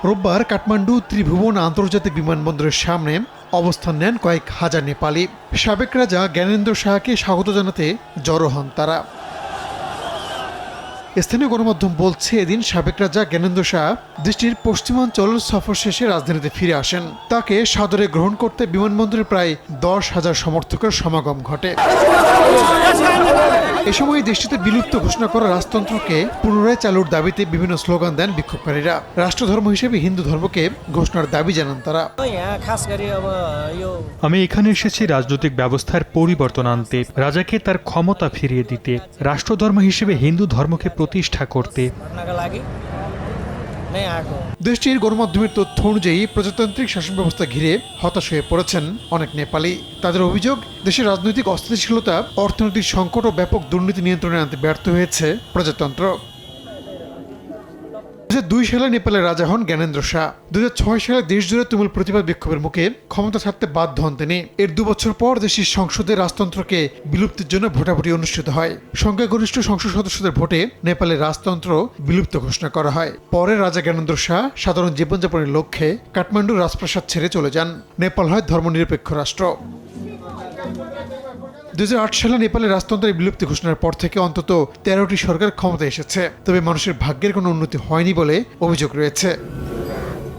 রোববার কাঠমান্ডু ত্রিভুবন আন্তর্জাতিক বিমানবন্দরের সামনে অবস্থান নেন কয়েক হাজার নেপালি। সাবেক রাজা জ্ঞানেন্দ্র শাহকে স্বাগত জানাতে জড়ো হন তারা। স্থানীয় গণমাধ্যম বলছে, এদিন সাবেক রাজা জ্ঞানেন্দ্র শাহ দেশটির পশ্চিমাঞ্চল সফর শেষে রাজধানীতে ফিরে আসেন। তাকে সাদরে গ্রহণ করতে বিমানবন্দরে প্রায় 10,000 সমর্থকের সমাগম ঘটে। এ সময় দেশটিতে বিলুপ্ত ঘোষণা করা রাজতন্ত্রকে পুনরায় চালুর দাবিতে বিভিন্ন স্লোগান দেন বিক্ষোভকারীরা। রাষ্ট্রধর্ম হিসেবে হিন্দু ধর্মকে ঘোষণার দাবি জানান তারা। আমি এখানে এসেছি রাজনৈতিক ব্যবস্থার পরিবর্তন আনতে, রাজাকে তার ক্ষমতা ফিরিয়ে দিতে, রাষ্ট্রধর্ম হিসেবে হিন্দু ধর্মকে প্রতিষ্ঠা করতে। দেশটির গণমাধ্যমের তথ্য অনুযায়ী প্রজাতান্ত্রিক শাসন ব্যবস্থা ঘিরে হতাশ হয়ে পড়েছেন অনেক নেপালি। তাদের অভিযোগ, দেশের রাজনৈতিক অস্থিতিশীলতা, অর্থনৈতিক সংকট ও ব্যাপক দুর্নীতি নিয়ন্ত্রণে আনতে ব্যর্থ হয়েছে প্রজাতন্ত্র। 2002 সালে নেপালের রাজা হন জ্ঞানেন্দ্র শাহ। 2006 সালে দেশ জুড়ে তুমুল প্রতিবাদ বিক্ষোভের মুখে ক্ষমতা ছাড়তে বাধ্য হন তিনি। এর 2 বছর পর দেশটির সংসদে রাজতন্ত্রকে বিলুপ্তির জন্য ভোটাভুটি অনুষ্ঠিত হয়। সংখ্যাগরিষ্ঠ সংসদ সদস্যদের ভোটে নেপালের রাজতন্ত্র বিলুপ্ত ঘোষণা করা হয়। পরে রাজা জ্ঞানেন্দ্র শাহ সাধারণ জীবনযাপনের লক্ষ্যে কাঠমান্ডু রাজপ্রাসাদ ছেড়ে চলে যান। নেপাল হয় ধর্মনিরপেক্ষ রাষ্ট্র। 2008 সালে নেপালের রাজতন্ত্রের বিলুপ্তি ঘোষণার পর থেকে অন্তত 13টি সরকার ক্ষমতায় এসেছে, তবে মানুষের ভাগ্যের কোনো উন্নতি হয়নি বলে অভিযোগ রয়েছে।